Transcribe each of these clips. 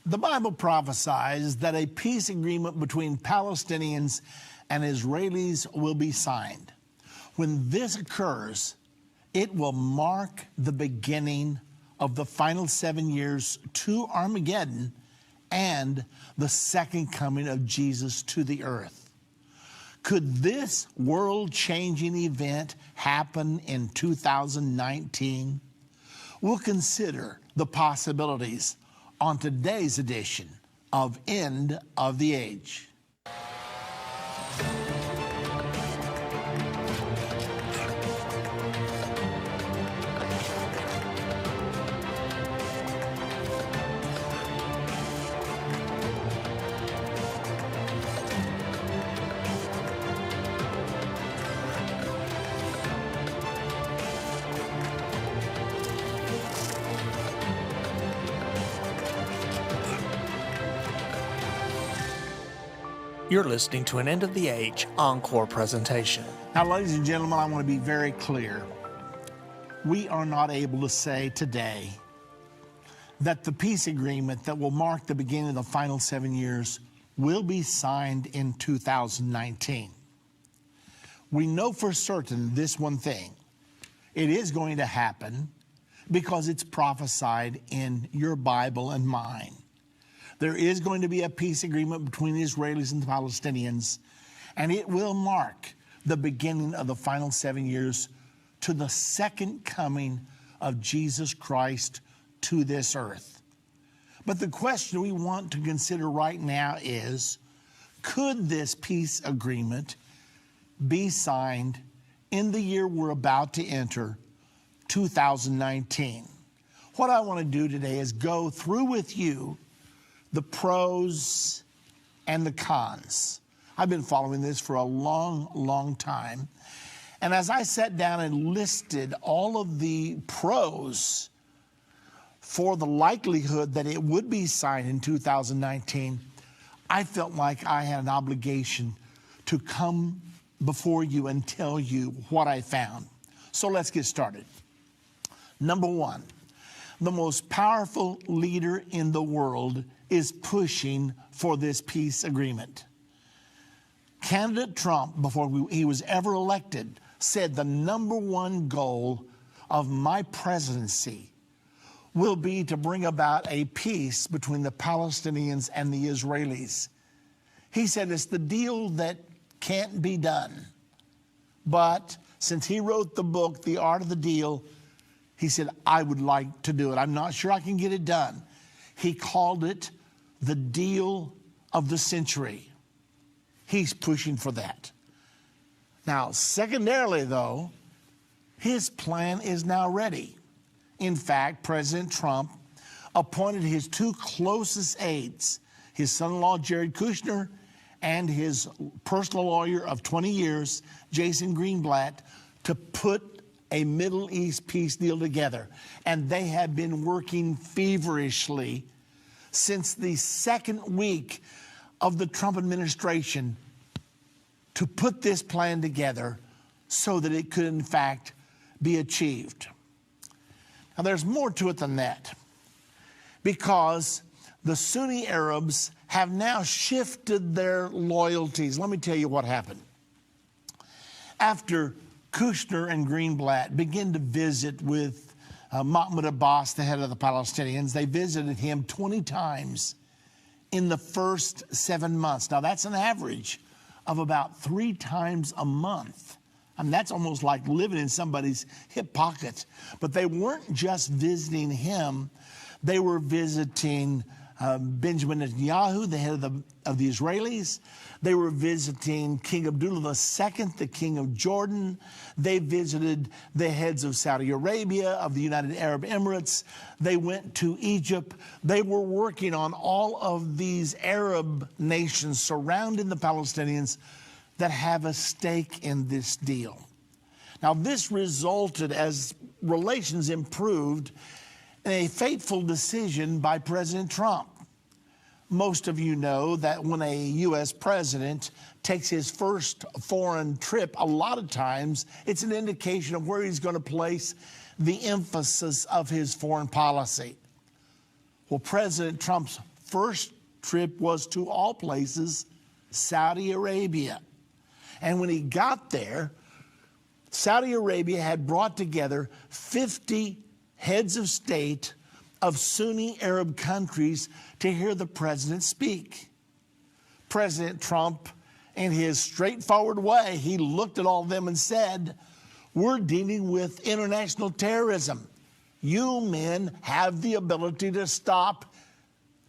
The Bible prophesies that a peace agreement between Palestinians and Israelis will be signed. When this occurs, it will mark the beginning of the final 7 years to Armageddon and the second coming of Jesus to the earth. Could this world-changing event happen in 2019? We'll consider the possibilities on today's edition of End of the Age. You're listening to an End of the Age encore presentation. Now, ladies and gentlemen, I want to be very clear. We are not able to say today that the peace agreement that will mark the beginning of the final 7 years will be signed in 2019. We know for certain this one thing. It is going to happen because it's prophesied in your Bible and mine. There is going to be a peace agreement between the Israelis and the Palestinians, and it will mark the beginning of the final 7 years to the second coming of Jesus Christ to this earth. But the question we want to consider right now is, could this peace agreement be signed in the year we're about to enter, 2019? What I want to do today is go through with you the pros and the cons. I've been following this for a long time. And as I sat down and listed all of the pros for the likelihood that it would be signed in 2019, I felt like I had an obligation to come before you and tell you what I found. So let's get started. Number one, the most powerful leader in the world is pushing for this peace agreement. Candidate Trump, before he was ever elected, said the number one goal of my presidency will be to bring about a peace between the Palestinians and the Israelis. He said it's the deal that can't be done. But since he wrote the book, The Art of the Deal, he said, I would like to do it. I'm not sure I can get it done. He called it the deal of the century. He's pushing for that. Now, secondarily, though, his plan is now ready. In fact, President Trump appointed his two closest aides, his son-in-law, Jared Kushner, and his personal lawyer of 20 years, Jason Greenblatt, to put a Middle East peace deal together. And they have been working feverishly since the second week of the Trump administration to put this plan together so that it could in fact be achieved. Now there's more to it than that, because the Sunni Arabs have now shifted their loyalties. Let me tell you what happened. After Kushner and Greenblatt began to visit with Mahmoud Abbas, the head of the Palestinians, they visited him 20 times in the first 7 months. Now that's an average of about 3 times a month. I mean, that's almost like living in somebody's hip pocket. But they weren't just visiting him. They were visiting Benjamin Netanyahu, the head of the Israelis. They were visiting King Abdullah II, the king of Jordan. They visited the heads of Saudi Arabia, of the United Arab Emirates. They went to Egypt. They were working on all of these Arab nations surrounding the Palestinians that have a stake in this deal. Now, this resulted, as relations improved, in a fateful decision by President Trump. Most of you know that when a U.S. president takes his first foreign trip, a lot of times it's an indication of where he's going to place the emphasis of his foreign policy. Well, President Trump's first trip was to all places, Saudi Arabia. And when he got there, Saudi Arabia had brought together 50 heads of state of Sunni Arab countries to hear the president speak. President Trump, in his straightforward way, he looked at all of them and said, "We're dealing with international terrorism. You men have the ability to stop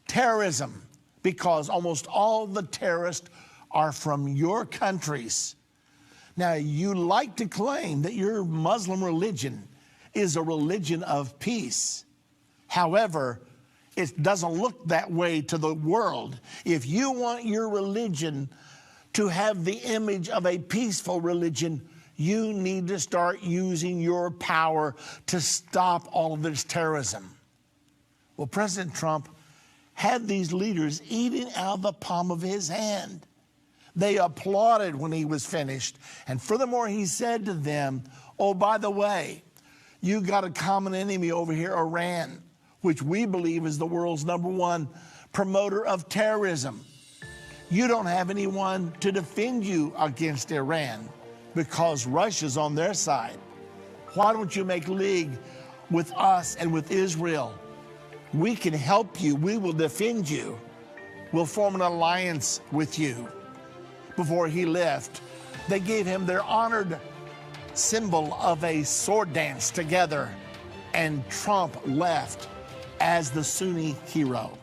terrorism because almost all the terrorists are from your countries. Now, you like to claim that your Muslim religion is a religion of peace. However, it doesn't look that way to the world. If you want your religion to have the image of a peaceful religion, you need to start using your power to stop all of this terrorism." Well, President Trump had these leaders eating out of the palm of his hand. They applauded when he was finished. And furthermore, he said to them, "Oh, by the way, you got a common enemy over here, Iran, which we believe is the world's #1 promoter of terrorism. You don't have anyone to defend you against Iran because Russia's on their side. Why don't you make league with us and with Israel? We can help you. We will defend you. We'll form an alliance with you." Before he left, they gave him their honored symbol of a sword dance together, and Trump left as the Sunni hero.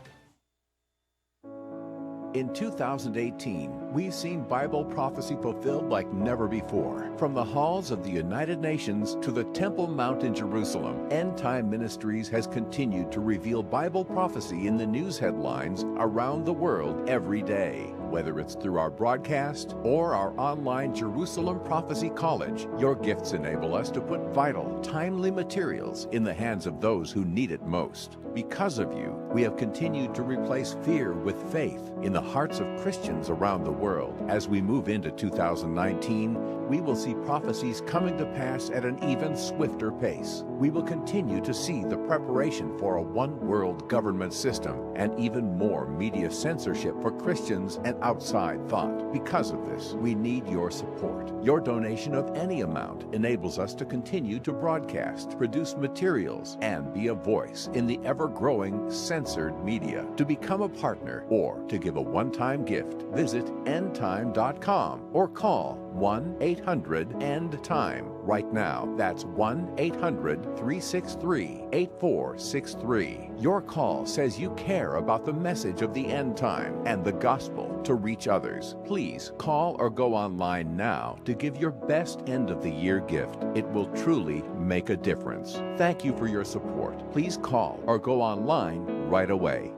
In 2018, we've seen Bible prophecy fulfilled like never before. From the halls of the United Nations to the Temple Mount in Jerusalem, Endtime Ministries has continued to reveal Bible prophecy in the news headlines around the world every day. Whether it's through our broadcast or our online Jerusalem Prophecy College, your gifts enable us to put vital, timely materials in the hands of those who need it most. Because of you, we have continued to replace fear with faith in the hearts of Christians around the world. As we move into 2019, we will see prophecies coming to pass at an even swifter pace. We will continue to see the preparation for a one-world government system and even more media censorship for Christians and outside thought. Because of this, we need your support. Your donation of any amount enables us to continue to broadcast, produce materials, and be a voice in the ever-growing censored media. To become a partner or to give a one-time gift, visit endtime.com or call 1-800-END-TIME right now. That's 1-800-363-8463. Your call says you care about the message of the end time and the gospel to reach others. Please call or go online now to give your best end of the year gift. It will truly make a difference. Thank you for your support. Please call or go online right away.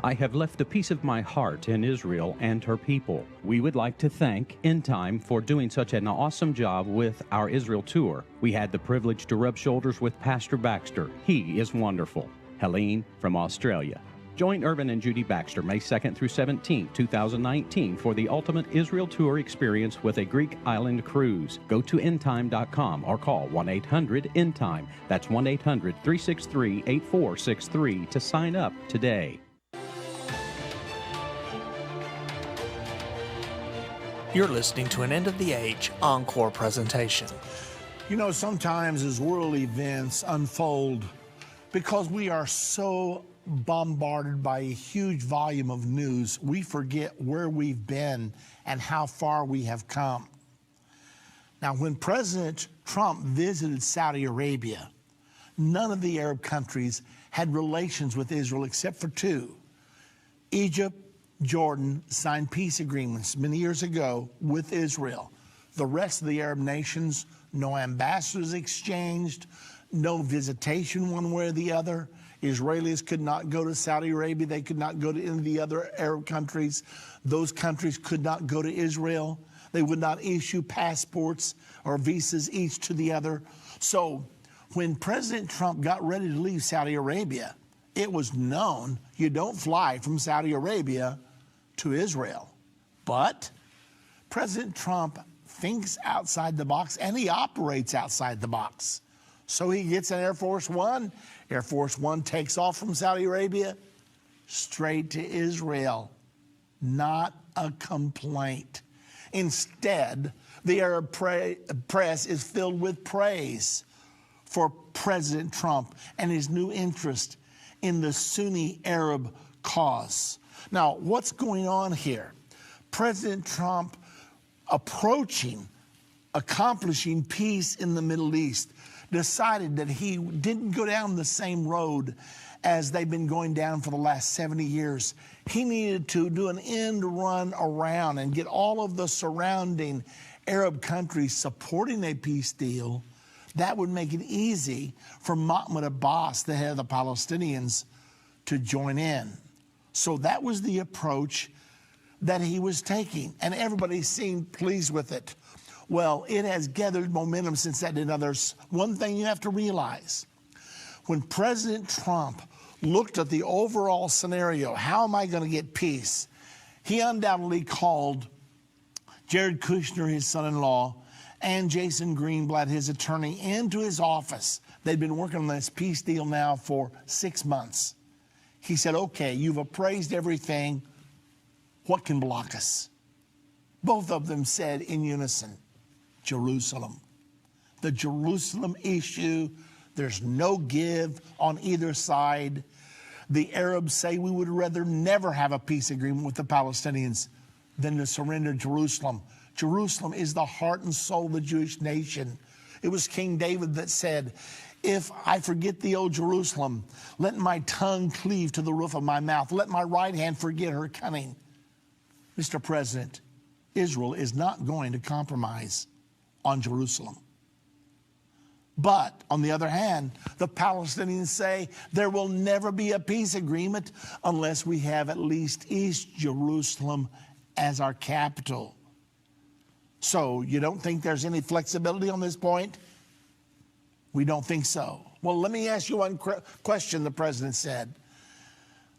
I have left a piece of my heart in Israel and her people. We would like to thank Endtime for doing such an awesome job with our Israel tour. We had the privilege to rub shoulders with Pastor Baxter. He is wonderful. Helene from Australia. Join Irvin and Judy Baxter May 2nd through 17th, 2019 for the Ultimate Israel Tour experience with a Greek island cruise. Go to endtime.com or call 1-800-END-TIME. That's 1-800-363-8463 to sign up today. You're listening to an End of the Age encore presentation. You know, sometimes as world events unfold, because we are so bombarded by a huge volume of news, we forget where we've been and how far we have come. Now, when President Trump visited Saudi Arabia, none of the Arab countries had relations with Israel except for two. Egypt, Jordan signed peace agreements many years ago with Israel. The rest of the Arab nations, no ambassadors exchanged, no visitation one way or the other. Israelis could not go to Saudi Arabia. They could not go to any of the other Arab countries. Those countries could not go to Israel. They would not issue passports or visas each to the other. So when President Trump got ready to leave Saudi Arabia, it was known you don't fly from Saudi Arabia to Israel. But President Trump thinks outside the box and he operates outside the box. So he gets an Air Force One. Air Force One takes off from Saudi Arabia, straight to Israel, not a complaint. Instead, the Arab press is filled with praise for President Trump and his new interest in the Sunni Arab cause. Now, what's going on here? President Trump accomplishing peace in the Middle East, decided that he didn't go down the same road as they've been going down for the last 70 years. He needed to do an end run around and get all of the surrounding Arab countries supporting a peace deal. That would make it easy for Mahmoud Abbas, the head of the Palestinians, to join in. So that was the approach that he was taking, and everybody seemed pleased with it. Well, it has gathered momentum since that. Now, there's one thing you have to realize. When President Trump looked at the overall scenario, how am I going to get peace? He undoubtedly called Jared Kushner, his son-in-law, and Jason Greenblatt, his attorney, into his office. They'd been working on this peace deal now for 6 months. He said, okay, you've appraised everything. What can block us? Both of them said in unison, Jerusalem. The Jerusalem issue, there's no give on either side. The Arabs say we would rather never have a peace agreement with the Palestinians than to surrender Jerusalem. Jerusalem is the heart and soul of the Jewish nation. It was King David that said, if I forget the old Jerusalem, let my tongue cleave to the roof of my mouth. Let my right hand forget her cunning. Mr. President, Israel is not going to compromise on Jerusalem. But on the other hand, the Palestinians say there will never be a peace agreement unless we have at least East Jerusalem as our capital. So you don't think there's any flexibility on this point? We don't think so. Well, let me ask you one question, the president said.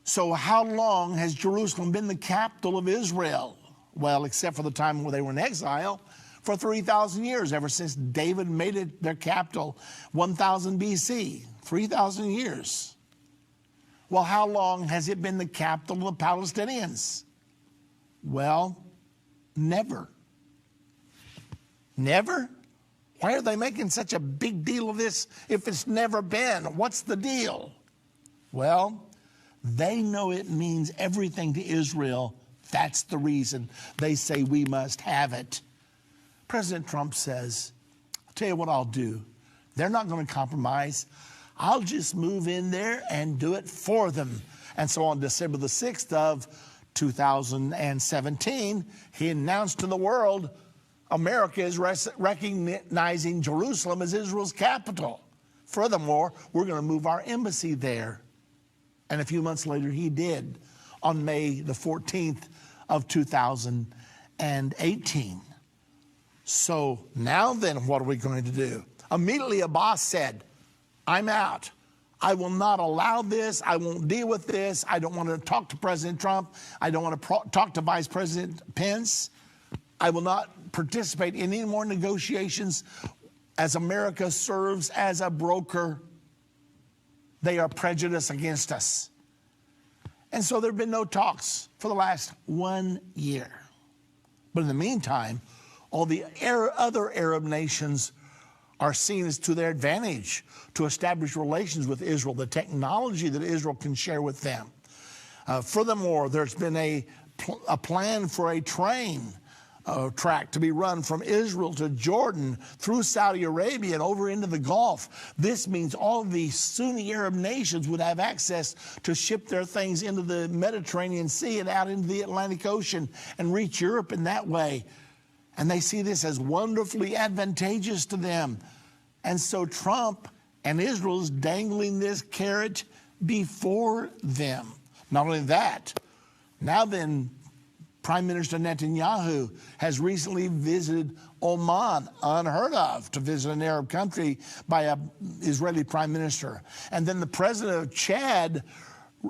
So how long has Jerusalem been the capital of Israel? Well, except for the time when they were in exile, for 3,000 years, ever since David made it their capital, 1000 BC, 3,000 years. Well, how long has it been the capital of the Palestinians? Well, never. Never? Why are they making such a big deal of this if it's never been? What's the deal? Well, they know it means everything to Israel. That's the reason they say we must have it. President Trump says, I'll tell you what I'll do. They're not going to compromise. I'll just move in there and do it for them. And so on December the 6th of 2017, he announced to the world, America is recognizing Jerusalem as Israel's capital. Furthermore, we're going to move our embassy there. And a few months later, he did on May the 14th of 2018. So now then, what are we going to do? Immediately, Abbas said, I'm out. I will not allow this. I won't deal with this. I don't want to talk to President Trump. I don't want to talk to Vice President Pence. I will not participate in any more negotiations as America serves as a broker. They are prejudiced against us. And so there have been no talks for the last 1 year. But in the meantime, all the other Arab nations are seen as to their advantage to establish relations with Israel, the technology that Israel can share with them. Furthermore, there's been a plan for a train track to be run from Israel to Jordan through Saudi Arabia and over into the Gulf. This means all of the Sunni Arab nations would have access to ship their things into the Mediterranean Sea and out into the Atlantic Ocean and reach Europe in that way. And they see this as wonderfully advantageous to them. And so Trump and Israel is dangling this carrot before them. Not only that, now then, Prime Minister Netanyahu has recently visited Oman, unheard of to visit an Arab country by an Israeli prime minister. And then the president of Chad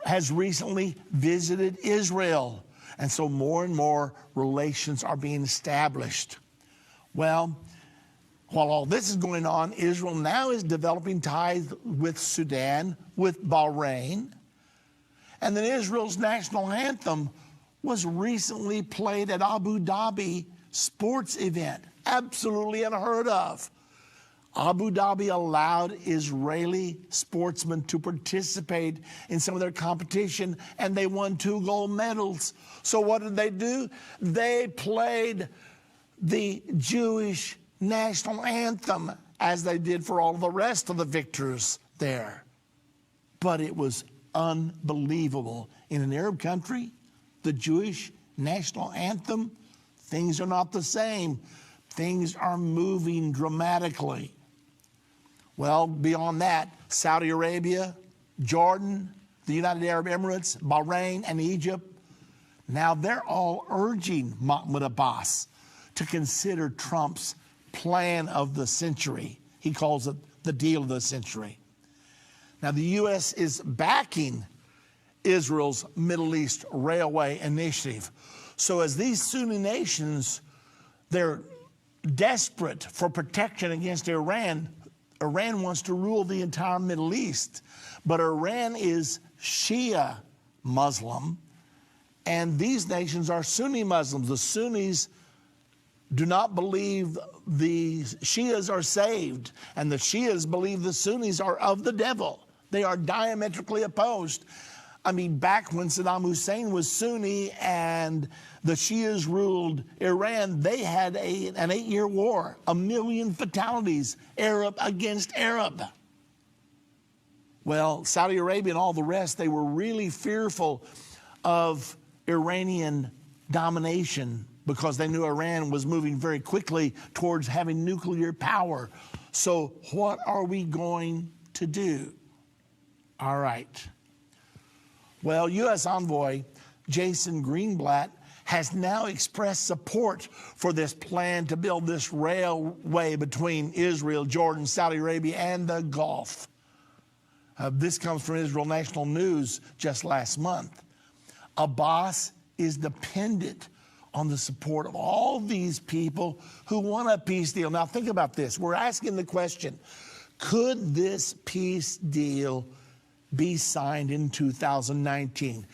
has recently visited Israel. And so more and more relations are being established. Well, while all this is going on, Israel now is developing ties with Sudan, with Bahrain, And then Israel's national anthem was recently played at Abu Dhabi sports event. Absolutely unheard of. Abu Dhabi allowed Israeli sportsmen to participate in some of their competition, and they won 2 gold medals. So what did they do? They played the Jewish national anthem as they did for all the rest of the victors there. But it was unbelievable. In an Arab country, the Jewish national anthem, things are not the same. Things are moving dramatically. Well, beyond that, Saudi Arabia, Jordan, the United Arab Emirates, Bahrain, and Egypt, now they're all urging Mahmoud Abbas to consider Trump's plan of the century. He calls it the deal of the century. Now, the U.S. is backing Israel's Middle East Railway Initiative. So as these Sunni nations, they're desperate for protection against Iran. Iran wants to rule the entire Middle East, but Iran is Shia Muslim, and these nations are Sunni Muslims. The Sunnis do not believe the Shias are saved, and the Shias believe the Sunnis are of the devil. They are diametrically opposed. I mean, back when Saddam Hussein was Sunni and the Shias ruled Iran, they had an 8-year war, 1 million fatalities, Arab against Arab. Well, Saudi Arabia and all the rest, they were really fearful of Iranian domination because they knew Iran was moving very quickly towards having nuclear power. So what are we going to do? All right. Well, U.S. envoy Jason Greenblatt has now expressed support for this plan to build this railway between Israel, Jordan, Saudi Arabia, and the Gulf. This comes from Israel National News just last month. Abbas is dependent on the support of all these people who want a peace deal. Now, think about this. We're asking the question, could this peace deal be signed in 2019?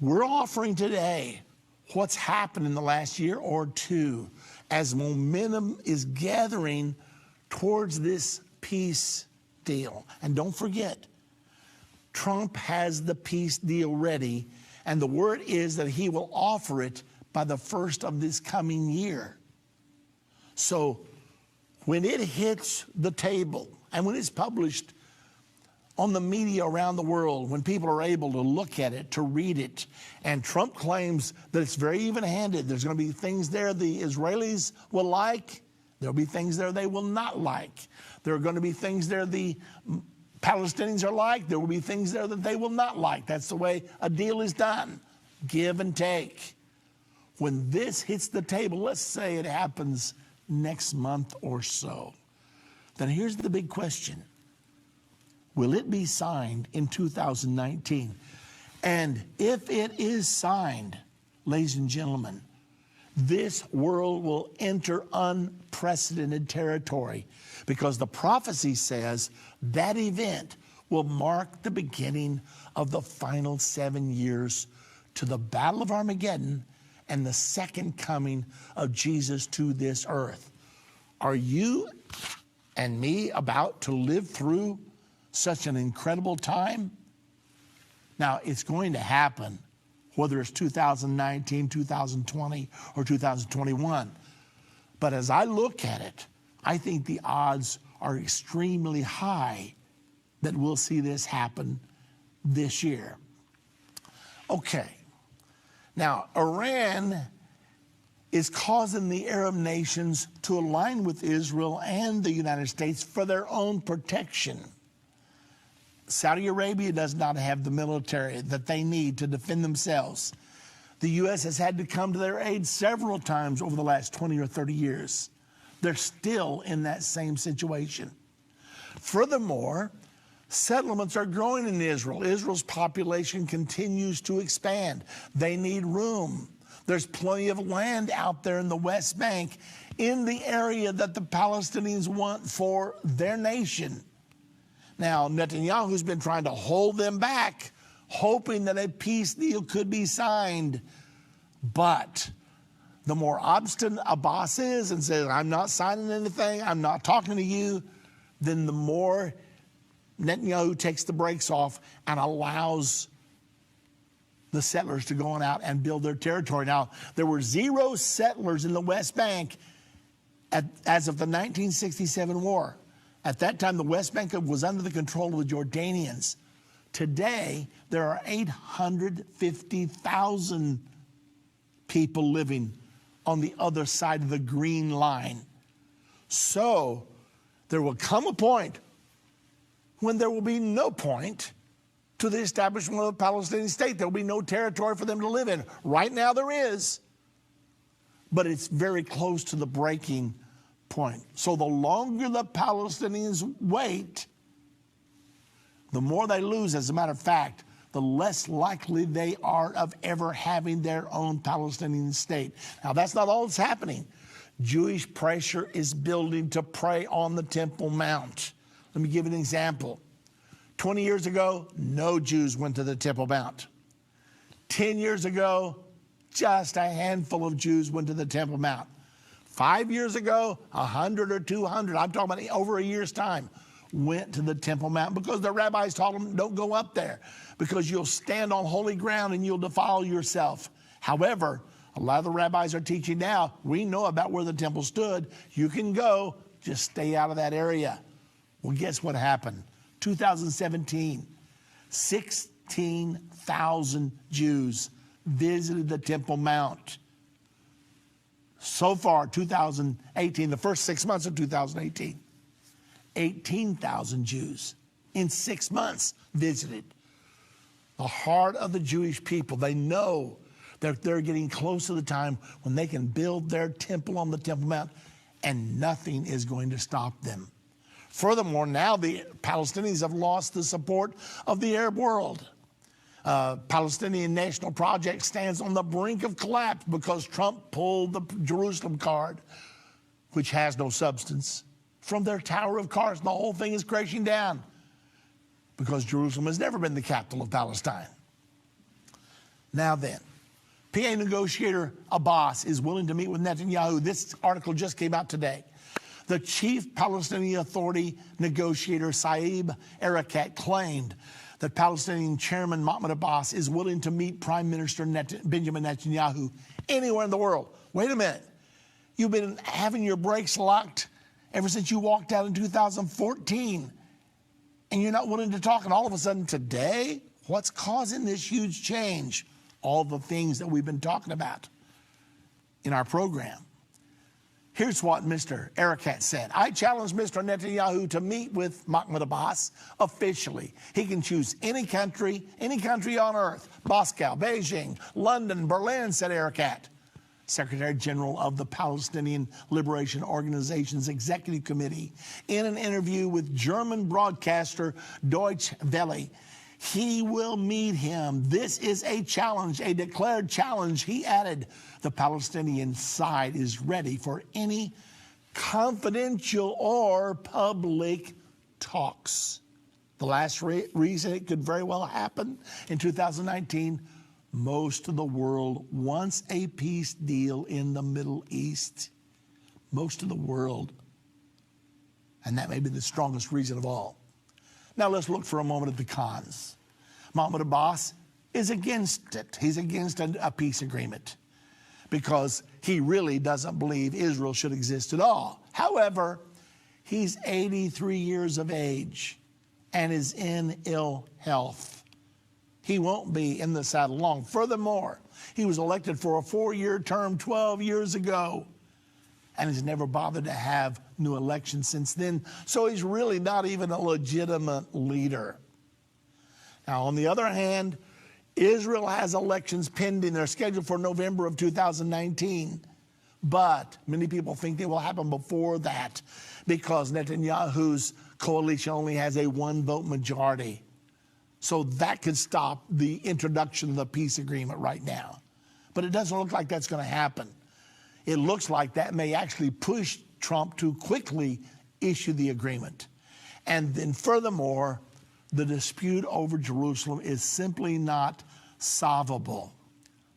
We're offering today what's happened in the last year or two as momentum is gathering towards this peace deal. And don't forget, Trump has the peace deal ready, and the word is that he will offer it by the first of this coming year. So when it hits the table and when it's published on the media around the world, when people are able to look at it, to read it, and Trump claims that it's very even-handed. There's going to be things there the Israelis will like. There'll be things there they will not like. There are going to be things there the Palestinians are like. There will be things there that they will not like. That's the way a deal is done. Give and take. When this hits the table, let's say it happens next month or so, then here's the big question. Will it be signed in 2019? And if it is signed, ladies and gentlemen, this world will enter unprecedented territory because the prophecy says that event will mark the beginning of the final 7 years to the Battle of Armageddon and the second coming of Jesus to this earth. Are you and me about to live through such an incredible time? Now, it's going to happen, whether it's 2019, 2020, or 2021. But as I look at it, I think the odds are extremely high that we'll see this happen this year. Okay. Now, Iran is causing the Arab nations to align with Israel and the United States for their own protection. Saudi Arabia does not have the military that they need to defend themselves. The U.S. has had to come to their aid several times over the last 20 or 30 years. They're still in that same situation. Furthermore, settlements are growing in Israel. Israel's population continues to expand. They need room. There's plenty of land out there in the West Bank, in the area that the Palestinians want for their nation. Now, Netanyahu's been trying to hold them back hoping that a peace deal could be signed. But the more obstinate Abbas is and says, I'm not signing anything, I'm not talking to you, then the more Netanyahu takes the brakes off and allows the settlers to go on out and build their territory. Now, there were 0 settlers in the West Bank as of the 1967 war. At that time, the West Bank was under the control of the Jordanians. Today, there are 850,000 people living on the other side of the green line. So, there will come a point when there will be no point to the establishment of a Palestinian state. There will be no territory for them to live in. Right now there is, but it's very close to the breaking point. So the longer the Palestinians wait, the more they lose. As a matter of fact, the less likely they are of ever having their own Palestinian state. Now, that's not all that's happening. Jewish pressure is building to prey on the Temple Mount. Let me give you an example. 20 years ago, no Jews went to the Temple Mount. 10 years ago, just a handful of Jews went to the Temple Mount. 5 years ago, 100 or 200, I'm talking about over a year's time, went to the Temple Mount because the rabbis told them, don't go up there because you'll stand on holy ground and you'll defile yourself. However, a lot of the rabbis are teaching now, we know about where the temple stood. You can go, just stay out of that area. Well, guess what happened? 2017, 16,000 Jews visited the Temple Mount. So far, 2018, the first 6 months of 2018, 18,000 Jews in 6 months visited. The heart of the Jewish people, they know that they're getting close to the time when they can build their temple on the Temple Mount, and nothing is going to stop them. Furthermore, now the Palestinians have lost the support of the Arab world. Palestinian National Project stands on the brink of collapse because Trump pulled the Jerusalem card, which has no substance, from their tower of cards. The whole thing is crashing down because Jerusalem has never been the capital of Palestine. Now then, PA negotiator Abbas is willing to meet with Netanyahu. This article just came out today. The chief Palestinian Authority negotiator, Saeb Erekat, claimed that Palestinian chairman Mahmoud Abbas is willing to meet Prime Minister Benjamin Netanyahu anywhere in the world. Wait a minute. You've been having your brakes locked ever since you walked out in 2014, and you're not willing to talk, and all of a sudden today, what's causing this huge change? All the things that we've been talking about in our program. Here's what Mr. Erekat said. I challenge Mr. Netanyahu to meet with Mahmoud Abbas officially. He can choose any country on earth. Moscow, Beijing, London, Berlin, said Erekat. Secretary General of the Palestinian Liberation Organization's Executive Committee, in an interview with German broadcaster Deutsche Welle. He will meet him. This is a challenge, a declared challenge. He added, the Palestinian side is ready for any confidential or public talks. The last reason it could very well happen in 2019, most of the world wants a peace deal in the Middle East. Most of the world. And that may be the strongest reason of all. Now let's look for a moment at the cons. Mahmoud Abbas is against it. He's against a peace agreement because he really doesn't believe Israel should exist at all. However, he's 83 years of age and is in ill health. He won't be in the saddle long. Furthermore, he was elected for a 4-year term 12 years ago and has never bothered to have new elections since then. So he's really not even a legitimate leader. Now, on the other hand, Israel has elections pending. They're scheduled for November of 2019. But many people think they will happen before that because Netanyahu's coalition only has a 1-vote majority. So that could stop the introduction of the peace agreement right now. But it doesn't look like that's going to happen. It looks like that may actually push Trump to quickly issue the agreement. And then furthermore, the dispute over Jerusalem is simply not solvable.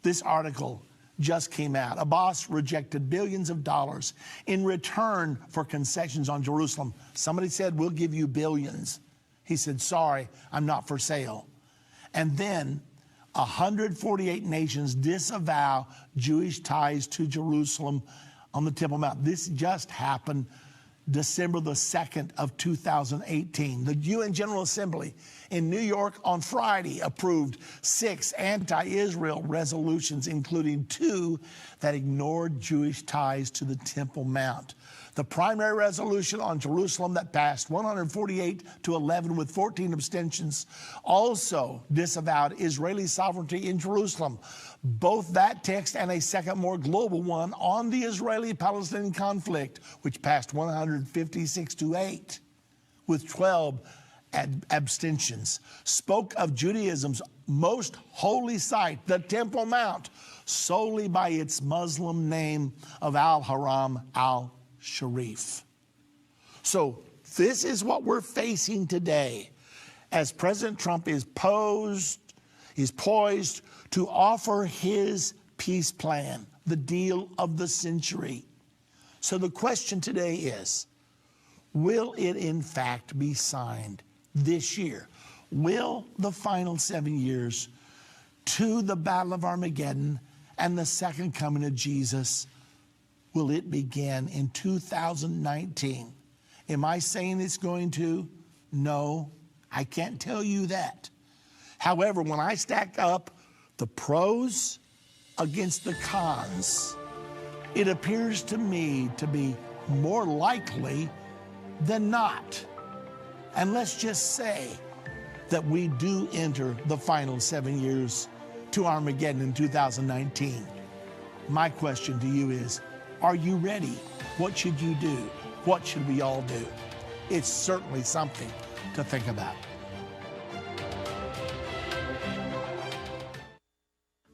This article just came out. Abbas rejected billions of dollars in return for concessions on Jerusalem. Somebody said, we'll give you billions. He said, sorry, I'm not for sale. And then 148 nations disavow Jewish ties to Jerusalem on the Temple Mount. This just happened December the 2nd of 2018. The UN General Assembly in New York on Friday approved 6 anti-Israel resolutions, including 2 that ignored Jewish ties to the Temple Mount. The primary resolution on Jerusalem that passed 148 to 11 with 14 abstentions also disavowed Israeli sovereignty in Jerusalem. Both that text and a second, more global one on the Israeli-Palestinian conflict, which passed 156 to 8 with 12 abstentions, spoke of Judaism's most holy site, the Temple Mount, solely by its Muslim name of Al-Haram al-Sharif. So this is what we're facing today as President Trump is poised to offer his peace plan, the deal of the century. So the question today is, will it in fact be signed this year? Will the final 7 years to the Battle of Armageddon and the second coming of Jesus, will it begin in 2019? Am I saying it's going to? No, I can't tell you that. However, when I stack up the pros against the cons, it appears to me to be more likely than not. And let's just say that we do enter the final 7 years to Armageddon in 2019. My question to you is, are you ready? What should you do? What should we all do? It's certainly something to think about.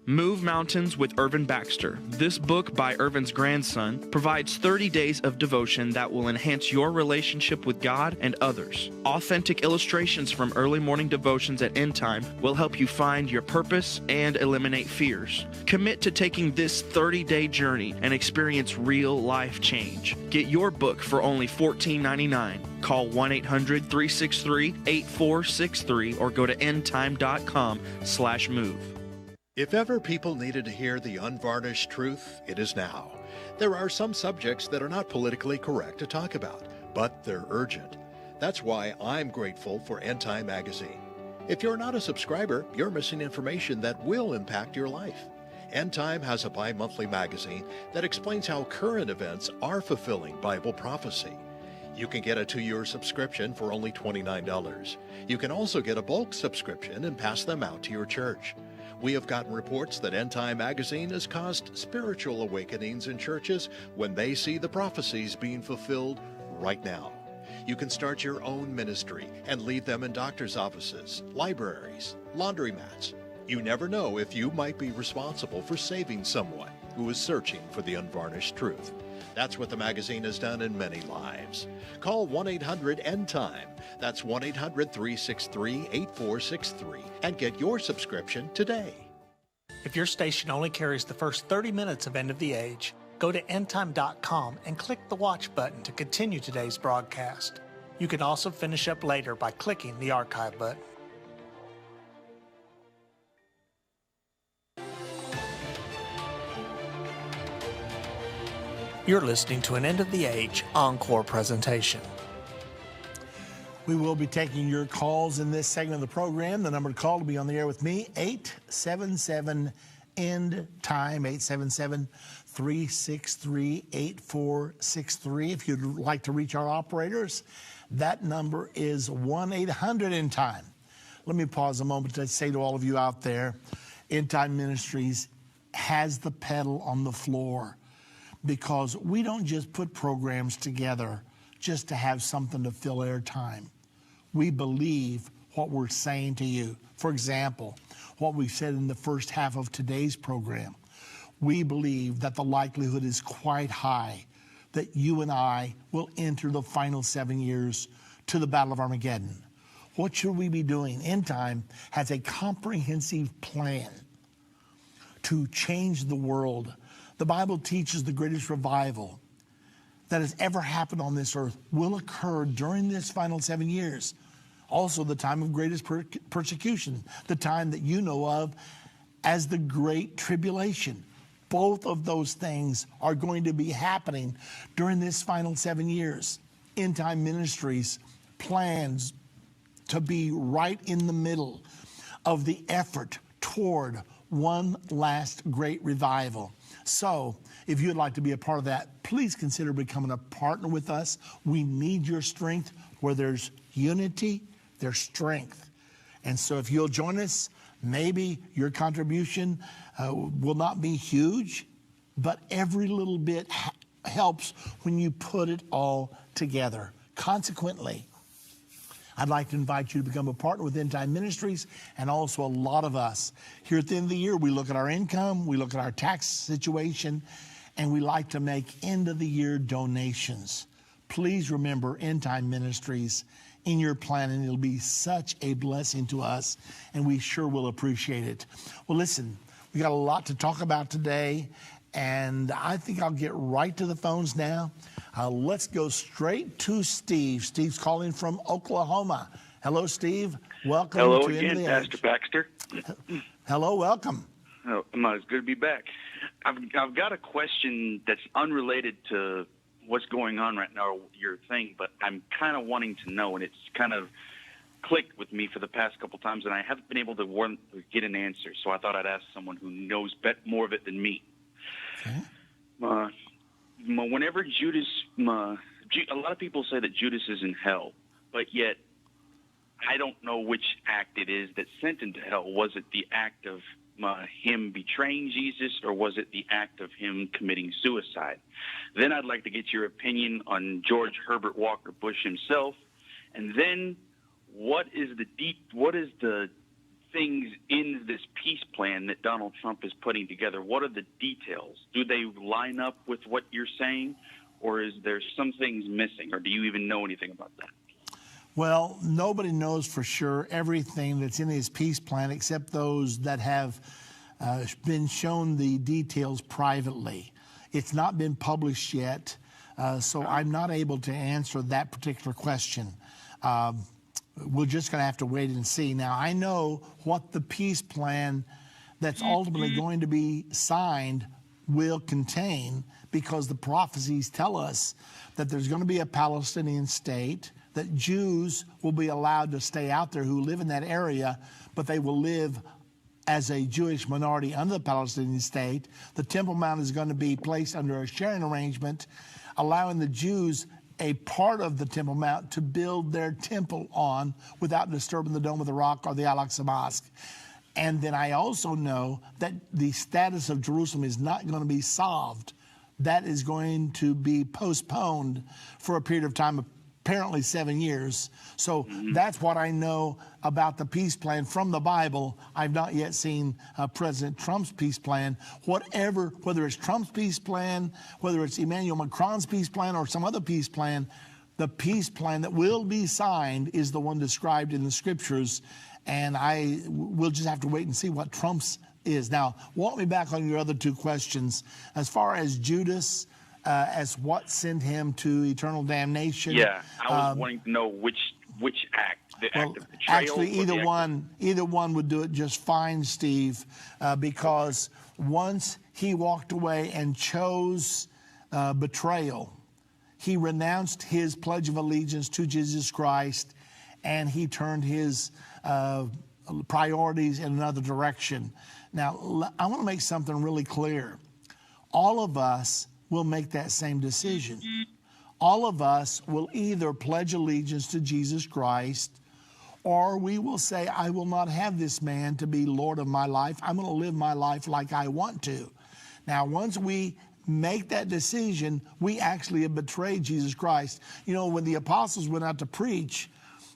Move Mountains with Irvin Baxter. This book by Irvin's grandson provides 30 days of devotion that will enhance your relationship with God and others. Authentic illustrations from early morning devotions at Endtime will help you find your purpose and eliminate fears. Commit to taking this 30-day journey and experience real life change. Get your book for only $14.99. Call 1-800-363-8463 or go to endtime.com/move. If ever people needed to hear the unvarnished truth, it is now. There are some subjects that are not politically correct to talk about, but they're urgent. That's why I'm grateful for Endtime magazine. If you're not a subscriber, you're missing information that will impact your life. Endtime has a bi-monthly magazine that explains how current events are fulfilling Bible prophecy. You can get a 2-year subscription for only $29. You can also get a bulk subscription and pass them out to your church. We have gotten reports that Endtime magazine has caused spiritual awakenings in churches when they see the prophecies being fulfilled right now. You can start your own ministry and lead them in doctor's offices, libraries, laundromats. You never know if you might be responsible for saving someone who is searching for the unvarnished truth. That's what the magazine has done in many lives. Call 1-800-ENDTIME. That's 1-800-363-8463 and get your subscription today. If your station only carries the first 30 minutes of End of the Age, go to endtime.com and click the watch button to continue today's broadcast. You can also finish up later by clicking the archive button. You're listening to an End of the Age encore presentation. We will be taking your calls in this segment of the program. The number to call to be on the air with me, 877-END-TIME, 877-363-8463. If you'd like to reach our operators, that number is 1-800-END-TIME. Let me pause a moment to say to all of you out there, Endtime Ministries has the pedal on the floor, because we don't just put programs together just to have something to fill airtime. We believe what we're saying to you. For example, what we said in the first half of today's program. We believe that the likelihood is quite high that you and I will enter the final 7 years to the Battle of Armageddon. What should we be doing? Endtime has a comprehensive plan to change the world. The Bible teaches the greatest revival that has ever happened on this earth will occur during this final 7 years. Also the time of greatest persecution, the time that you know of as the Great Tribulation. Both of those things are going to be happening during this final 7 years. Endtime Ministries plans to be right in the middle of the effort toward one last great revival. So if you'd like to be a part of that, please consider becoming a partner with us. We need your strength. Where there's unity, there's strength. And so if you'll join us, maybe your contribution will not be huge, but every little bit helps when you put it all together. Consequently, I'd like to invite you to become a partner with Endtime Ministries, and also a lot of us. Here at the end of the year, we look at our income, we look at our tax situation, and we like to make end-of-the-year donations. Please remember Endtime Ministries in your plan, and it'll be such a blessing to us, and we sure will appreciate it. Well, listen, we got a lot to talk about today, and I think I'll get right to the phones now. Let's go straight to Steve. Steve's calling from Oklahoma. Hello, Steve. Welcome Hello to again, End of the Pastor Age. Baxter. Hello, welcome. Oh, it's good to be back. I've got a question that's unrelated to what's going on right now, your thing, but I'm kind of wanting to know, and it's kind of clicked with me for the past couple times, and I haven't been able to get an answer, so I thought I'd ask someone who knows more of it than me. Okay. Whenever Judas, a lot of people say that Judas is in hell, but yet I don't know which act it is that sent him to hell. Was it the act of him betraying Jesus, or was it the act of him committing suicide? Then I'd like to get your opinion on George Herbert Walker Bush himself, and then what is the things in this peace plan that Donald Trump is putting together? What are the details? Do they line up with what you're saying, or is there some things missing, or do you even know anything about that? Well, nobody knows for sure everything that's in his peace plan except those that have been shown the details privately. It's not been published yet, so I'm not able to answer that particular question. We're just going to have to wait and see. Now, I know what the peace plan that's ultimately going to be signed will contain, because the prophecies tell us that there's going to be a Palestinian state, that Jews will be allowed to stay out there who live in that area, but they will live as a Jewish minority under the Palestinian state. The Temple Mount is going to be placed under a sharing arrangement, allowing the Jews a part of the Temple Mount to build their temple on without disturbing the Dome of the Rock or the Al-Aqsa Mosque. And then I also know that the status of Jerusalem is not going to be solved. That is going to be postponed for a period of time, apparently 7 years. So that's what I know about the peace plan from the Bible. I've not yet seen President Trump's peace plan. Whether it's Trump's peace plan, whether it's Emmanuel Macron's peace plan, or some other peace plan, the peace plan that will be signed is the one described in the scriptures. And we'll just have to wait and see what Trump's is. Now, walk me back on your other two questions. As far as Judas, as what sent him to eternal damnation. Yeah, I was wanting to know which act, the act of betrayal. Actually, either one would do it just fine, Steve, because once he walked away and chose betrayal, he renounced his pledge of allegiance to Jesus Christ, and he turned his priorities in another direction. Now, I want to make something really clear. All of us will make that same decision. All of us will either pledge allegiance to Jesus Christ, or we will say, I will not have this man to be Lord of my life. I'm going to live my life like I want to. Now, once we make that decision, we actually have betrayed Jesus Christ. You know, when the apostles went out to preach,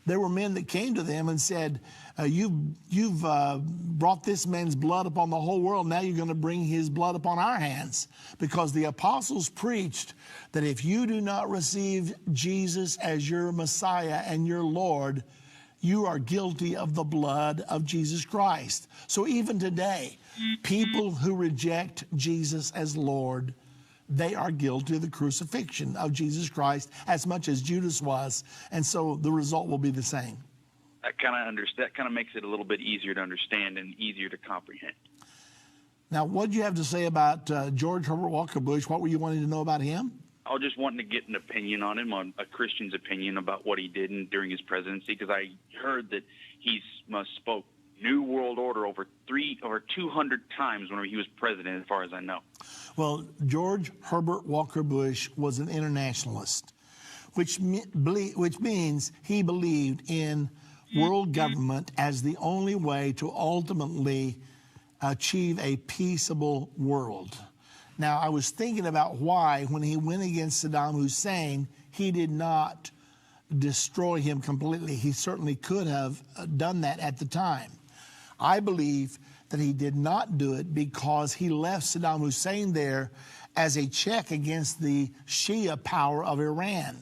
there were men that came to them and said, you've brought this man's blood upon the whole world. Now you're going to bring his blood upon our hands. Because the apostles preached that if you do not receive Jesus as your Messiah and your Lord, you are guilty of the blood of Jesus Christ. So even today, people who reject Jesus as Lord, they are guilty of the crucifixion of Jesus Christ as much as Judas was. And so the result will be the same. That kind of makes it a little bit easier to understand and easier to comprehend. Now, what do you have to say about George Herbert Walker Bush? What were you wanting to know about him? I was just wanting to get an opinion on him, on a Christian's opinion about what he did during his presidency, because I heard that he spoke New World Order over 200 times when he was president, as far as I know. Well, George Herbert Walker Bush was an internationalist, which means he believed in world government as the only way to ultimately achieve a peaceable world. Now, I was thinking about why, when he went against Saddam Hussein, he did not destroy him completely. He certainly could have done that at the time. I believe that he did not do it because he left Saddam Hussein there as a check against the Shia power of Iran.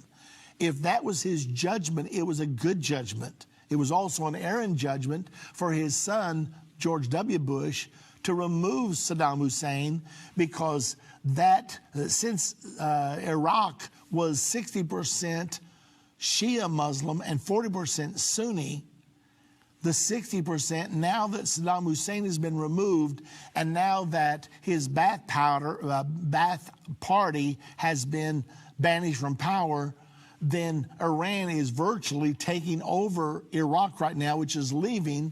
If that was his judgment, it was a good judgment. It was also an errant judgment for his son, George W. Bush, to remove Saddam Hussein, because since Iraq was 60% Shia Muslim and 40% Sunni, the 60%, now that Saddam Hussein has been removed, and now that his Ba'ath Party has been banished from power, then Iran is virtually taking over Iraq right now, which is leaving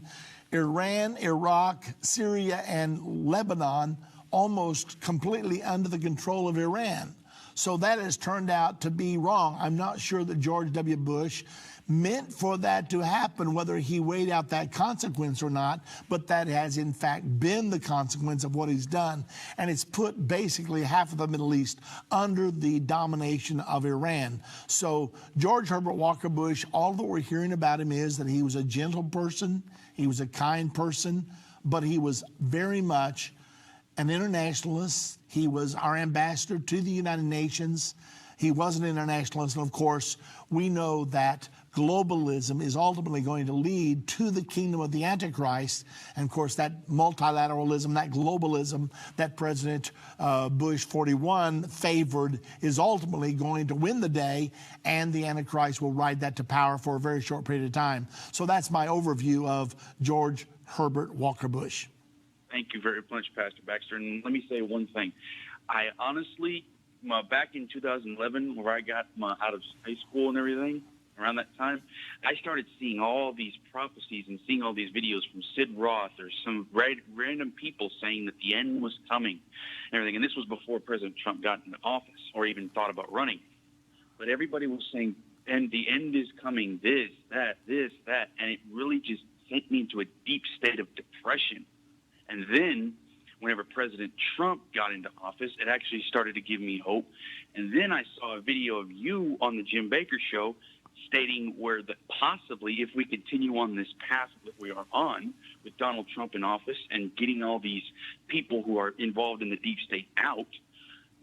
Iran, Iraq, Syria, and Lebanon almost completely under the control of Iran. So that has turned out to be wrong. I'm not sure that George W. Bush meant for that to happen, whether he weighed out that consequence or not, but that has in fact been the consequence of what he's done. And it's put basically half of the Middle East under the domination of Iran. So George Herbert Walker Bush, all that we're hearing about him is that he was a gentle person, he was a kind person, but he was very much an internationalist. He was our ambassador to the United Nations. He was an internationalist, and of course, we know that globalism is ultimately going to lead to the kingdom of the Antichrist. And of course, that multilateralism, that globalism that President Bush 41 favored is ultimately going to win the day, and the Antichrist will ride that to power for a very short period of time. So that's my overview of George Herbert Walker Bush. Thank you very much, Pastor Baxter. And let me say one thing. I honestly, back in 2011, where I got out of high school and everything, around that time, I started seeing all these prophecies and seeing all these videos from Sid Roth or some random people saying that the end was coming and everything. And this was before President Trump got into office or even thought about running. But everybody was saying, and the end is coming, this, that. And it really just sent me into a deep state of depression. And then whenever President Trump got into office, it actually started to give me hope. And then I saw a video of you on the Jim Baker Show stating where that possibly if we continue on this path that we are on with Donald Trump in office and getting all these people who are involved in the deep state out,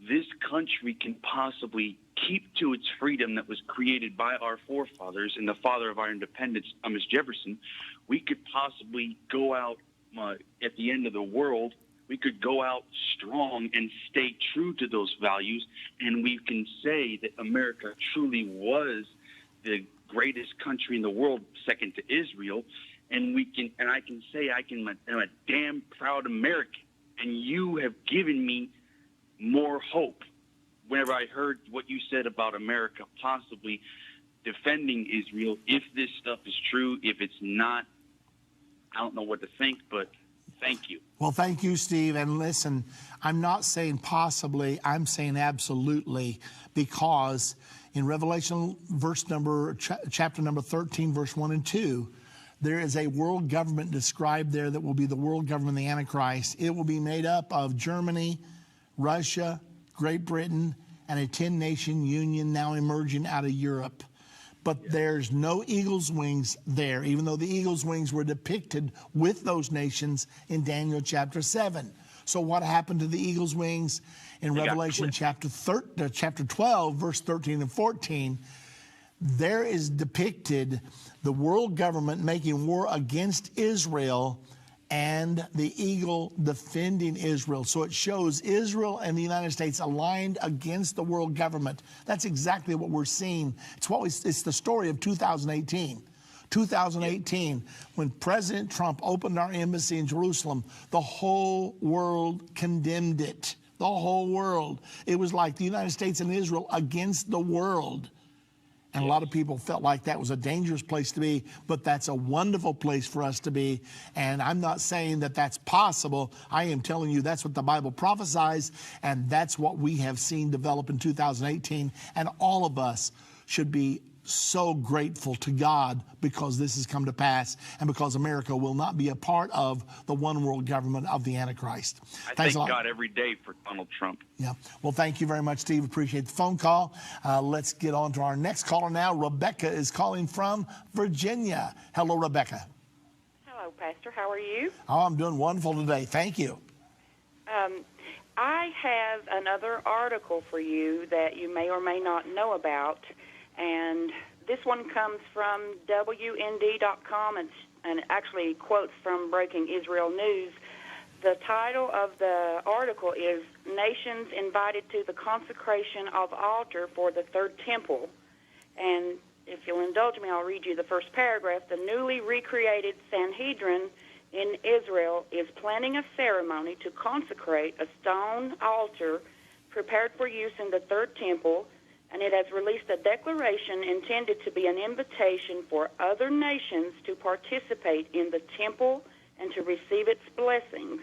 this country can possibly keep to its freedom that was created by our forefathers and the father of our independence, Thomas Jefferson. We could possibly go out at the end of the world. We could go out strong and stay true to those values, and we can say that America truly was the greatest country in the world, second to Israel, and I can say I'm a damn proud American, and you have given me more hope. Whenever I heard what you said about America possibly defending Israel, if this stuff is true, if it's not, I don't know what to think, but thank you. Well, thank you, Steve. And listen, I'm not saying possibly, I'm saying absolutely, because in Revelation chapter number 13, verse 1 and 2, there is a world government described there that will be the world government of the Antichrist. It will be made up of Germany, Russia, Great Britain, and a 10-nation union now emerging out of Europe. But there's no eagle's wings there, even though the eagle's wings were depicted with those nations in Daniel chapter 7. So what happened to the eagle's wings? In Revelation chapter 12, verse 13 and 14, there is depicted the world government making war against Israel and the eagle defending Israel. So it shows Israel and the United States aligned against the world government. That's exactly what we're seeing. It's the story of 2018. 2018, when President Trump opened our embassy in Jerusalem, the whole world condemned it. The whole world. It was like the United States and Israel against the world. And a lot of people felt like that was a dangerous place to be, but that's a wonderful place for us to be. And I'm not saying that that's possible. I am telling you that's what the Bible prophesies, and that's what we have seen develop in 2018. And all of us should be so grateful to God because this has come to pass and because America will not be a part of the one world government of the Antichrist. I thank God every day for Donald Trump. Yeah. Well, thank you very much, Steve. Appreciate the phone call. Let's get on to our next caller now. Rebecca is calling from Virginia. Hello, Rebecca. Hello, Pastor. How are you? Oh, I'm doing wonderful today. Thank you. I have another article for you that you may or may not know about. And this one comes from WND.com and actually quotes from Breaking Israel News. The title of the article is Nations Invited to the Consecration of Altar for the Third Temple. And if you'll indulge me, I'll read you the first paragraph. The newly recreated Sanhedrin in Israel is planning a ceremony to consecrate a stone altar prepared for use in the Third Temple, and it has released a declaration intended to be an invitation for other nations to participate in the temple and to receive its blessings.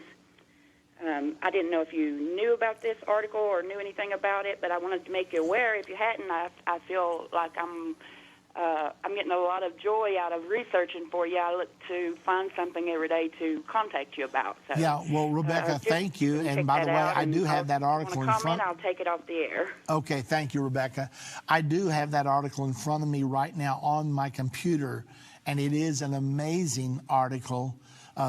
I didn't know if you knew about this article or knew anything about it, but I wanted to make you aware. If you hadn't, I feel like I'm getting a lot of joy out of researching for you. I look to find something every day to contact you about. So, yeah, well, Rebecca, thank you. And by the way, I do have that article in front. I'll take it off the air. Okay, thank you, Rebecca. I do have that article in front of me right now on my computer, and it is an amazing article.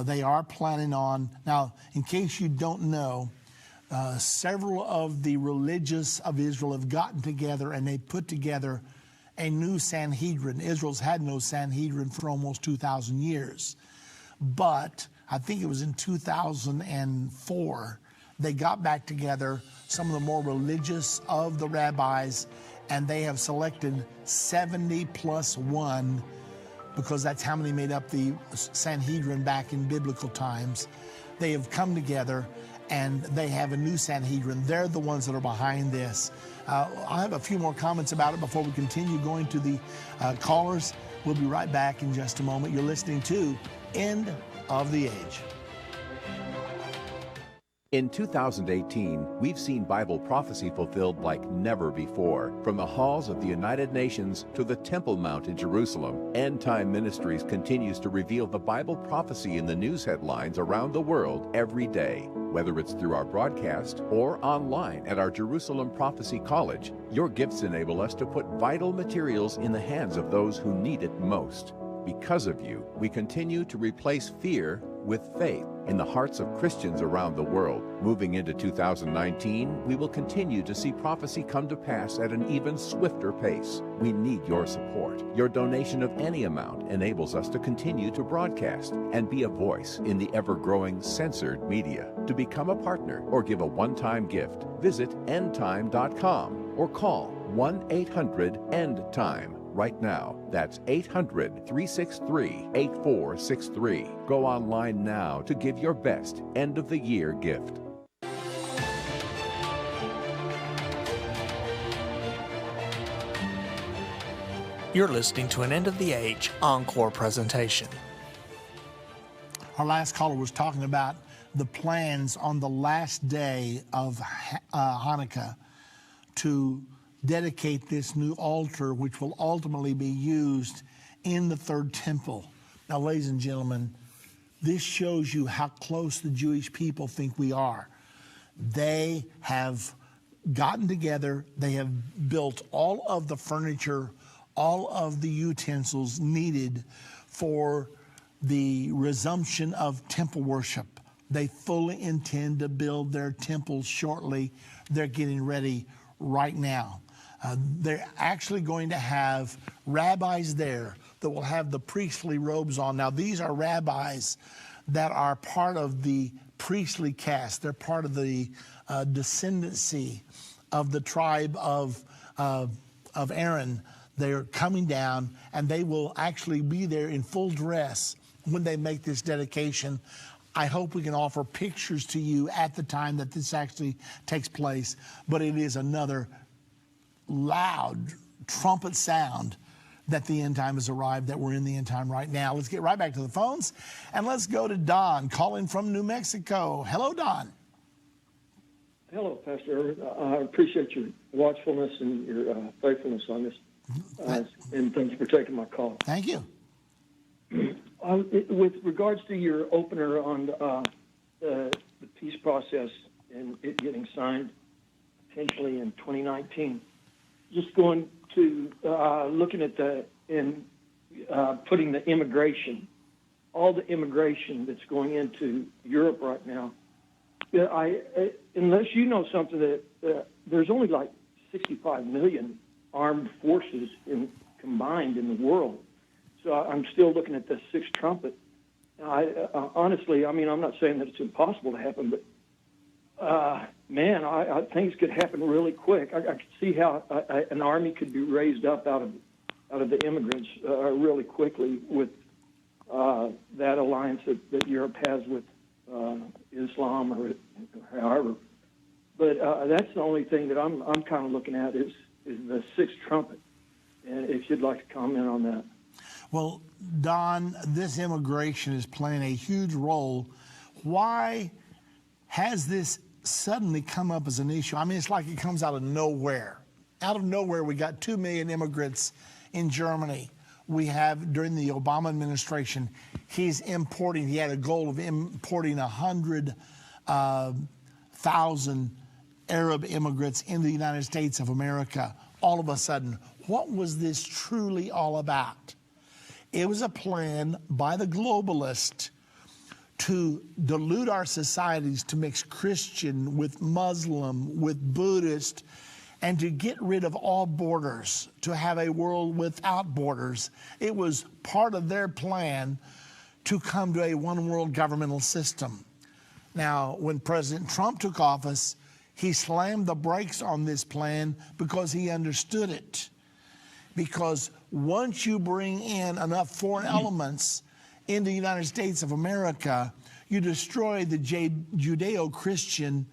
They are planning on, now, in case you don't know, several of the religious of Israel have gotten together and they put together a new Sanhedrin. Israel's had no Sanhedrin for almost 2,000 years. But I think it was in 2004, they got back together, some of the more religious of the rabbis, and they have selected 70 plus 1, because that's how many made up the Sanhedrin back in biblical times. They have come together and they have a new Sanhedrin. They're the ones that are behind this. I'll have a few more comments about it before we continue going to the callers. We'll be right back in just a moment. You're listening to End of the Age. In 2018, we've seen Bible prophecy fulfilled like never before. From the halls of the United Nations to the Temple Mount in Jerusalem, Endtime Ministries continues to reveal the Bible prophecy in the news headlines around the world every day. Whether it's through our broadcast or online at our Jerusalem Prophecy College, your gifts enable us to put vital materials in the hands of those who need it most. Because of you, we continue to replace fear with faith in the hearts of Christians around the world. Moving into 2019, we will continue to see prophecy come to pass at an even swifter pace. We need your support. Your donation of any amount enables us to continue to broadcast and be a voice in the ever-growing censored media. To become a partner or give a one-time gift, visit endtime.com or call 1-800-END-TIME. Right now. That's 800-363-8463. Go online now to give your best end-of-the-year gift. You're listening to an End of the Age encore presentation. Our last caller was talking about the plans on the last day of Hanukkah to dedicate this new altar, which will ultimately be used in the Third Temple. Now, ladies and gentlemen, this shows you how close the Jewish people think we are. They have gotten together, they have built all of the furniture, all of the utensils needed for the resumption of temple worship. They fully intend to build their temples shortly. They're getting ready right now. They're actually going to have rabbis there that will have the priestly robes on. Now, these are rabbis that are part of the priestly caste. They're part of the descendancy of the tribe of Aaron. They're coming down, and they will actually be there in full dress when they make this dedication. I hope we can offer pictures to you at the time that this actually takes place, but it is another loud trumpet sound that the end time has arrived, that we're in the end time right now. Let's get right back to the phones, and let's go to Don, calling from New Mexico. Hello, Don. Hello, Pastor. I appreciate your watchfulness and your faithfulness on this, and thank you for taking my call. Thank you. With regards to your opener on the peace process and it getting signed potentially in 2019, just going to looking at putting the immigration, all the immigration that's going into Europe right now. Unless you know something that there's only like 65 million armed forces combined in the world. So I'm still looking at the sixth trumpet. Honestly, I mean, I'm not saying that it's impossible to happen, but man, things could happen really quick. I could see how an army could be raised up out of the immigrants really quickly with that alliance that Europe has with Islam or however. But that's the only thing that I'm kind of looking at is the sixth trumpet. And if you'd like to comment on that. Well, Don, this immigration is playing a huge role. Why has this suddenly come up as an issue? I mean, it's like it comes out of nowhere. Out of nowhere, we got 2 million immigrants in Germany. We have, during the Obama administration, he had a goal of importing 100,000 Arab immigrants in the United States of America. All of a sudden, what was this truly all about? It was a plan by the globalists to dilute our societies, to mix Christian with Muslim, with Buddhist, and to get rid of all borders, to have a world without borders. It was part of their plan to come to a one world governmental system. Now, when President Trump took office, he slammed the brakes on this plan because he understood it. Because once you bring in enough foreign elements into the United States of America, you destroy the Judeo-Christian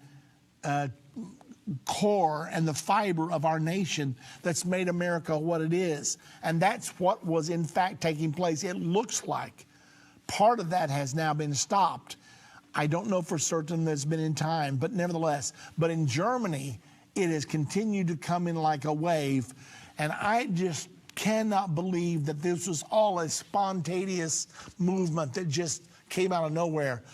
core and the fiber of our nation that's made America what it is. And that's what was in fact taking place. It looks like part of that has now been stopped. I don't know for certain that's been in time, but nevertheless. But in Germany, it has continued to come in like a wave. And I just cannot believe that this was all a spontaneous movement that just came out of nowhere.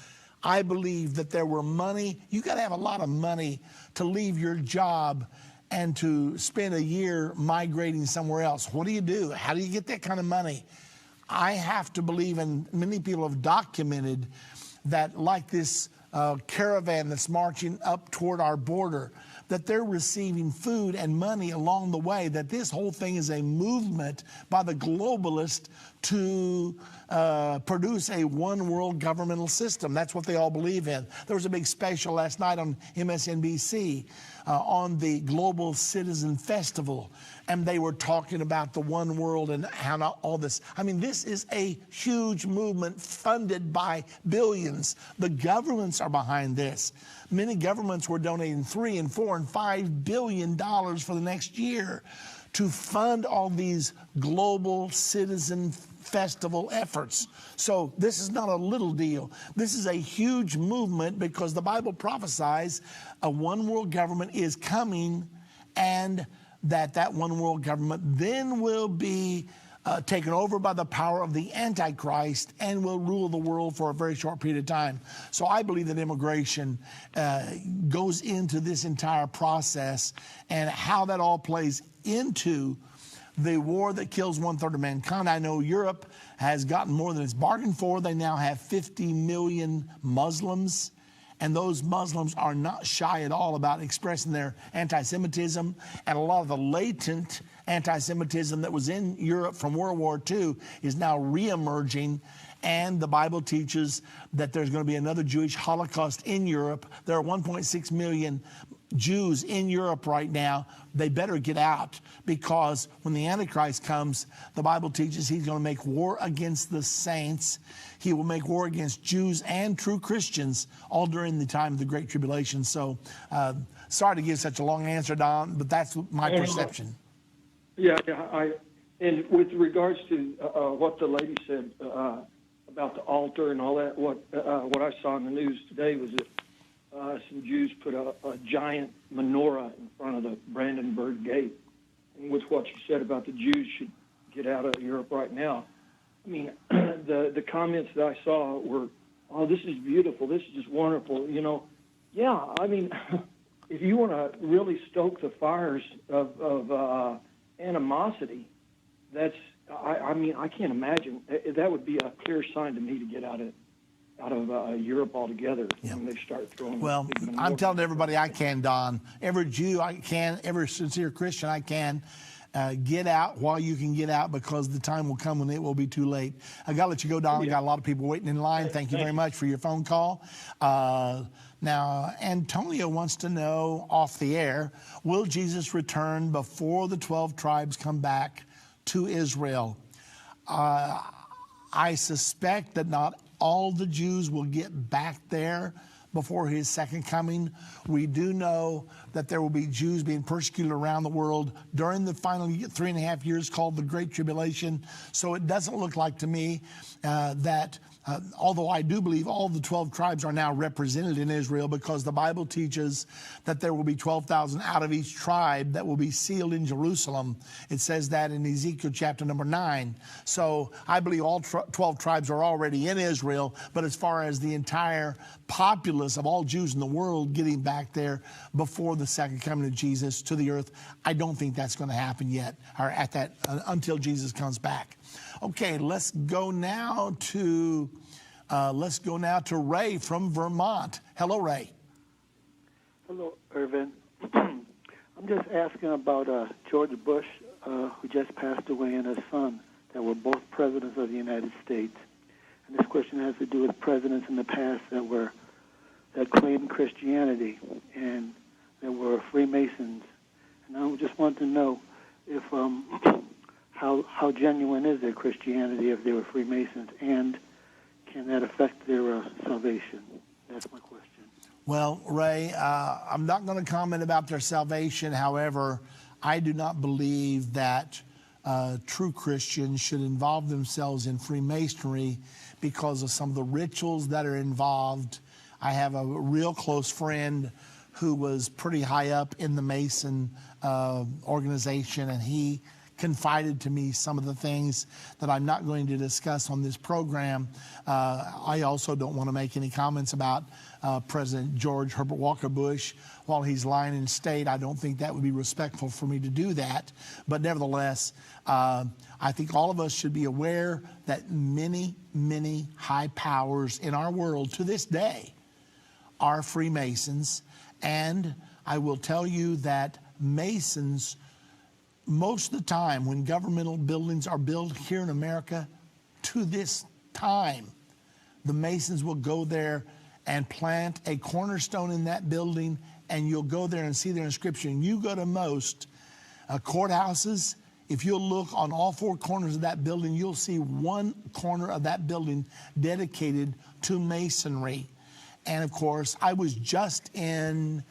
I believe that there were money. You got to have a lot of money to leave your job and to spend a year migrating somewhere else. What do you do? How do you get that kind of money? I have to believe, and many people have documented, that like this caravan that's marching up toward our border, that they're receiving food and money along the way, that this whole thing is a movement by the globalists to produce a one world governmental system. That's what they all believe in. There was a big special last night on MSNBC on the Global Citizen Festival, and they were talking about the one world and how all this. I mean, this is a huge movement funded by billions. The governments are behind this. Many governments were donating $3 and $4 and $5 billion for the next year to fund all these global citizen festival efforts. So this is not a little deal. This is a huge movement because the Bible prophesies a one world government is coming, and that one world government then will be taken over by the power of the Antichrist and will rule the world for a very short period of time. So I believe that immigration goes into this entire process, and how that all plays into the war that kills 1/3 of mankind. I know Europe has gotten more than it's bargained for. They now have 50 million Muslims, And those Muslims are not shy at all about expressing their anti-Semitism, and a lot of the latent anti-Semitism that was in Europe from World War II is now re-emerging. And the Bible teaches that there's going to be another Jewish Holocaust in Europe. There are 1.6 million Jews in Europe right now. They better get out, because when the Antichrist comes, the Bible teaches he's going to make war against the saints. He will make war against Jews and true Christians, all during the time of the Great Tribulation. So, sorry to give such a long answer, Don, but that's my perception. Yeah, and with regards to what the lady said about the altar and all that, what I saw in the news today was that some Jews put a giant menorah in front of the Brandenburg Gate. And with what you said about the Jews should get out of Europe right now, I mean, the comments that I saw were, oh, this is beautiful, this is just wonderful, you know. Yeah, I mean, if you want to really stoke the fires of animosity, that's, I mean, I can't imagine. That would be a clear sign to me to get out of Europe altogether when they start throwing. Well, I'm telling everybody I can, Don. Every Jew I can, every sincere Christian I can, get out while you can get out, because the time will come when it will be too late. I got to let you go, Don. I got a lot of people waiting in line. Thank you very much for your phone call. Now, Antonio wants to know off the air, will Jesus return before the 12 tribes come back to Israel? I suspect that not all the Jews will get back there before his second coming. We do know that there will be Jews being persecuted around the world during the final 3.5 years called the Great Tribulation. So it doesn't look like to me that although I do believe all the 12 tribes are now represented in Israel, because the Bible teaches that there will be 12,000 out of each tribe that will be sealed in Jerusalem. It says that in Ezekiel chapter number 9. So I believe all 12 tribes are already in Israel, but as far as the entire populace of all Jews in the world getting back there before the second coming of Jesus to the earth, I don't think that's going to happen yet, or at that until Jesus comes back. Okay, let's go now to Ray from Vermont. Hello, Ray. Hello, Irvin. I'm just asking about George Bush, who just passed away, and his son, that were both presidents of the United States. And this question has to do with presidents in the past that claimed Christianity and that were Freemasons. And I just want to know if how genuine is their Christianity if they were Freemasons, and can that affect their salvation? That's my question. Well, Ray, I'm not going to comment about their salvation. However, I do not believe that true Christians should involve themselves in Freemasonry because of some of the rituals that are involved. I have a real close friend who was pretty high up in the Mason organization, and he confided to me some of the things that I'm not going to discuss on this program. I also don't want to make any comments about President George Herbert Walker Bush while he's lying in state. I don't think that would be respectful for me to do that. But nevertheless, I think all of us should be aware that many, many high powers in our world to this day are Freemasons. And I will tell you that Masons, most of the time when governmental buildings are built here in America, to this time, the Masons will go there and plant a cornerstone in that building, and you'll go there and see their inscription. You go to most courthouses, if you'll look on all four corners of that building, you'll see one corner of that building dedicated to Masonry. And of course, I was just in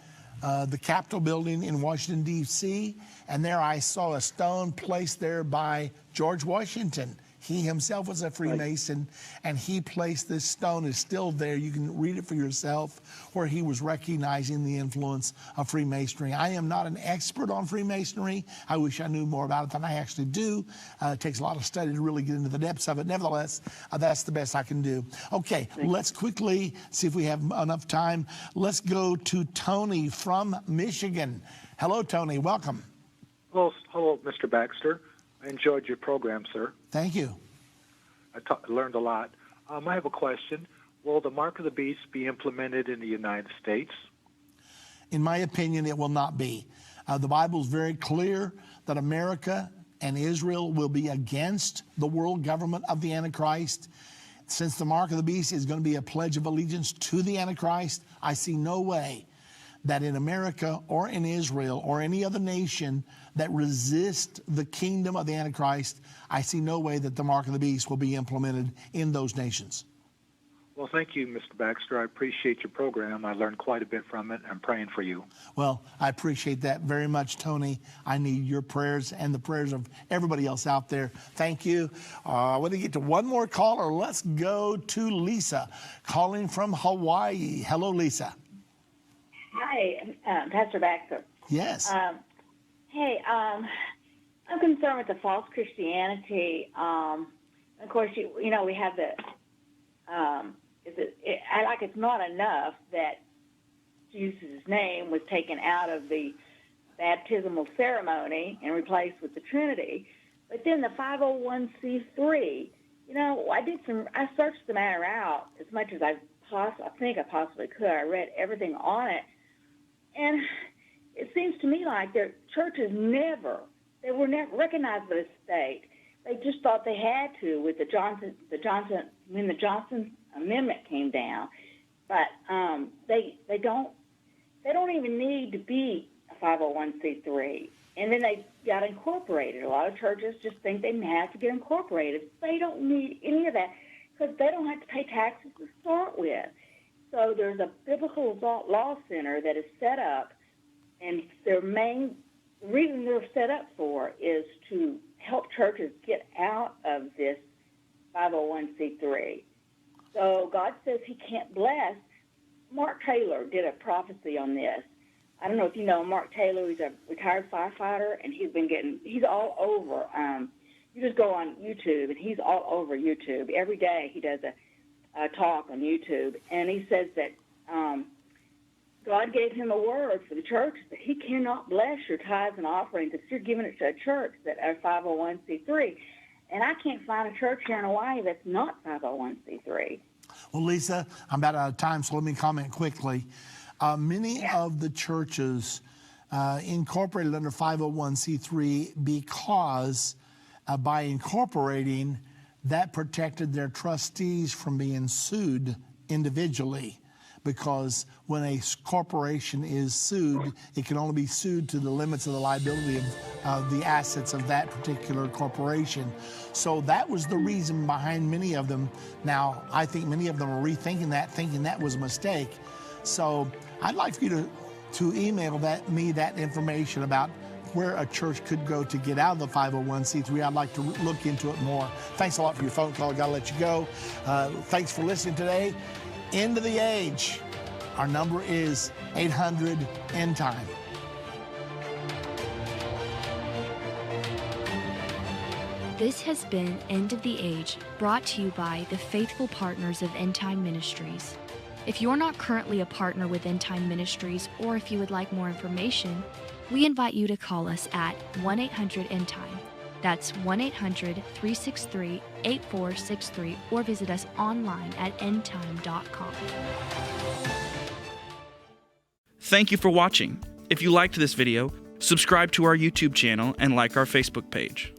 the Capitol building in Washington, D.C., and there I saw a stone placed there by George Washington. He himself was a Freemason, and he placed this stone. It's still there. You can read it for yourself, where he was recognizing the influence of Freemasonry. I am not an expert on Freemasonry. I wish I knew more about it than I actually do. It takes a lot of study to really get into the depths of it. Nevertheless, that's the best I can do. Okay, let's quickly see if we have enough time. Let's go to Tony from Michigan. Hello, Tony. Welcome. Well, hello, Mr. Baxter. I enjoyed your program, sir. Thank you. I learned a lot. I have a question. Will the mark of the beast be implemented in the United States? In my opinion, it will not be. The Bible is very clear that America and Israel will be against the world government of the Antichrist. Since the mark of the beast is going to be a pledge of allegiance to the Antichrist, I see no way that in America or in Israel or any other nation that resist the kingdom of the Antichrist, I see no way that the mark of the beast will be implemented in those nations. Well, thank you, Mr. Baxter. I appreciate your program. I learned quite a bit from it. I'm praying for you. Well, I appreciate that very much, Tony. I need your prayers and the prayers of everybody else out there. Thank you. I want to get to one more caller. Let's go to Lisa, calling from Hawaii. Hello, Lisa. Hi, Pastor Baxter. Yes. Hey, I'm concerned with the false Christianity. Of course, you know, we have the... it's not enough that Jesus' name was taken out of the baptismal ceremony and replaced with the Trinity, but then the 501c3. You know, I searched the matter out as much as I think I possibly could. I read everything on it, and it seems to me like their churches were never recognized by the state. They just thought they had to with when the Johnson Amendment came down, but they don't even need to be a 501c3. And then they got incorporated. A lot of churches just think they have to get incorporated. They don't need any of that because they don't have to pay taxes to start with. So there's a biblical law center that is set up, and the reason they're set up for is to help churches get out of this 501c3. So God says he can't bless. Mark Taylor did a prophecy on this. I don't know if you know Mark Taylor. He's a retired firefighter, and he's all over. You just go on YouTube, and he's all over YouTube. Every day he does a talk on YouTube, and he says that God gave him a word for the church that he cannot bless your tithes and offerings if you're giving it to a church that are 501c3. And I can't find a church here in Hawaii that's not 501c3. Well, Lisa, I'm about out of time, so let me comment quickly. Many of the churches incorporated under 501c3 because by incorporating, that protected their trustees from being sued individually. Because when a corporation is sued, it can only be sued to the limits of the liability of the assets of that particular corporation. So that was the reason behind many of them. Now, I think many of them are rethinking that, thinking that was a mistake. So I'd like for you to email me that information about where a church could go to get out of the 501c3. I'd like to look into it more. Thanks a lot for your phone call. I got to let you go. Thanks for listening today. End of the age. Our number is 800 Endtime. This has been End of the Age, brought to you by the faithful partners of Endtime Ministries. If you're not currently a partner with Endtime Ministries, or if you would like more information, we invite you to call us at 1-800-ENDTIME. That's 1-800-363-8463, or visit us online at endtime.com. Thank you for watching. If you liked this video, subscribe to our YouTube channel and like our Facebook page.